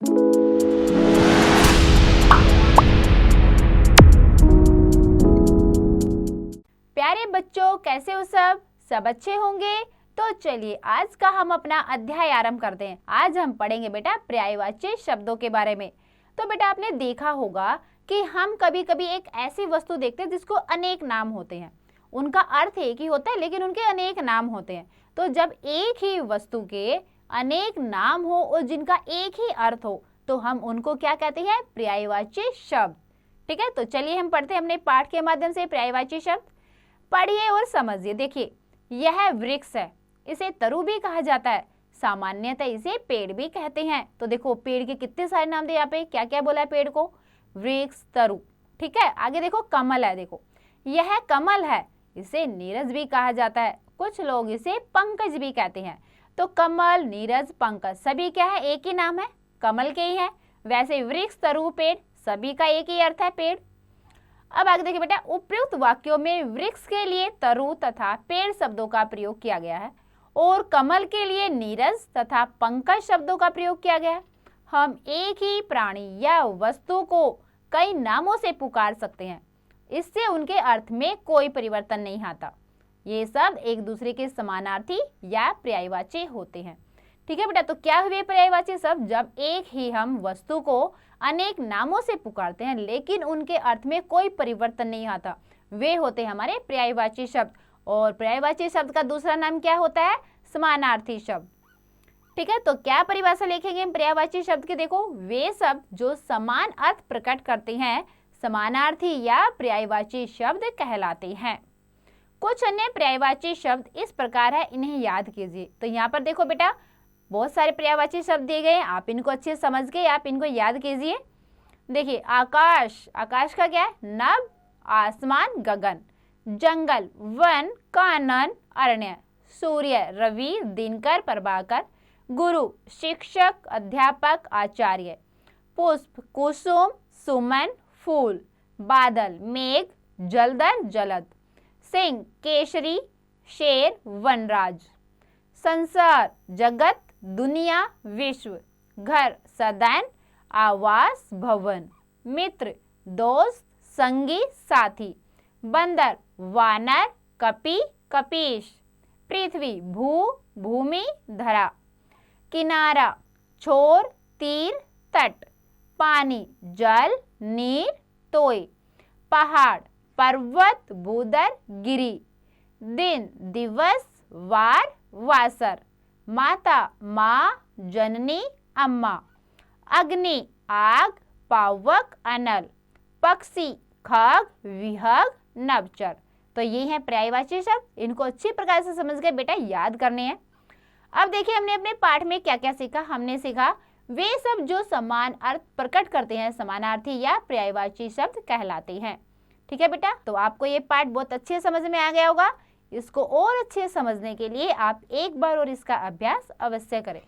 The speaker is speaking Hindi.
प्यारे बच्चों, कैसे हो सब अच्छे होंगे। तो चलिए आज का हम अपना अध्याय आरंभ करते हैं। आज हम पढ़ेंगे बेटा पर्यायवाची शब्दों के बारे में। तो बेटा आपने देखा होगा कि हम कभी कभी एक ऐसी वस्तु देखते हैं जिसको अनेक नाम होते हैं। उनका अर्थ एक ही होता है लेकिन उनके अनेक नाम होते हैं। तो जब एक ही वस्तु के अनेक नाम हो और जिनका एक ही अर्थ हो तो हम उनको क्या कहते हैं? पर्यायवाची शब्द। ठीक है, तो चलिए हम पढ़ते हैं अपने पाठ के माध्यम से पर्यायवाची शब्द। पढ़िए और समझिए। देखिए, यह वृक्ष है, इसे तरु भी कहा जाता है, सामान्यतः इसे पेड़ भी कहते हैं। तो देखो पेड़ के कितने सारे नाम दिए यहाँ पे, क्या क्या बोला है पेड़ को? वृक्ष, तरु। ठीक है, आगे देखो कमल है। देखो यह कमल है, इसे नीरज भी कहा जाता है, कुछ लोग इसे पंकज भी कहते हैं। तो कमल, नीरज, पंकज सभी क्या है? एक ही नाम है, कमल के ही है। वैसे वृक्ष, तरु, पेड़ सभी का एक ही अर्थ है, पेड़। अब आगे देखिए बेटा, उपयुक्त वाक्यों में वृक्ष के लिए तरु तथा पेड़ शब्दों का प्रयोग किया गया है और कमल के लिए नीरज तथा पंकज शब्दों का प्रयोग किया गया है। हम एक ही प्राणी या वस्तु को कई नामों से पुकार सकते हैं, इससे उनके अर्थ में कोई परिवर्तन नहीं आता। ये शब्द एक दूसरे के समानार्थी या पर्यायवाची होते हैं। ठीक है बेटा, तो क्या हुए पर्यायवाची शब्द? जब एक ही हम वस्तु को अनेक नामों से पुकारते हैं लेकिन उनके अर्थ में कोई परिवर्तन नहीं आता, वे होते हैं हमारे पर्यायवाची शब्द। और पर्यायवाची शब्द का दूसरा नाम क्या होता है? समानार्थी शब्द। ठीक है, तो क्या परिभाषा लिखेंगे हम पर्यायवाची शब्द की? देखो, वे शब्द जो समान अर्थ प्रकट करते हैं समानार्थी या पर्यायवाची शब्द कहलाते हैं। कुछ अन्य पर्यायवाची शब्द इस प्रकार है, इन्हें याद कीजिए। तो यहाँ पर देखो बेटा, बहुत सारे पर्यायवाची शब्द दिए गए हैं, आप इनको अच्छे से समझ गए, आप इनको याद कीजिए। देखिए, आकाश, आकाश का क्या है? नभ, आसमान, गगन। जंगल, वन, कानन, अरण्य। सूर्य, रवि, दिनकर, प्रभाकर। गुरु, शिक्षक, अध्यापक, आचार्य। पुष्प, कुसुम, सुमन, फूल। बादल, मेघ, जलधर, जलद। सिंह, केसरी, शेर, वनराज। संसार, जगत, दुनिया, विश्व। घर, सदन, आवास, भवन। मित्र, दोस्त, संगी, साथी। बंदर, वानर, कपि, कपीश। पृथ्वी, भू, भूमि, धरा। किनारा, छोर, तीर, तट। पानी, जल, नीर, तोय। पहाड़, पर्वत, भूदर, गिरी। दिन, दिवस, वार, वासर। माता, माँ, जननी, अम्मा। अग्नि, आग, पावक, अनल। पक्षी, खग, विहग, नभचर। तो ये हैं पर्यायवाची शब्द, इनको अच्छी प्रकार से समझ के बेटा याद करने हैं। अब देखिए हमने अपने पाठ में क्या क्या सीखा। हमने सीखा वे शब्द जो समान अर्थ प्रकट करते हैं समानार्थी या पर्यायवाची शब्द कहलाते हैं। ठीक है बेटा, तो आपको ये पाठ बहुत अच्छे समझ में आ गया होगा। इसको और अच्छे समझने के लिए आप एक बार और इसका अभ्यास अवश्य करें।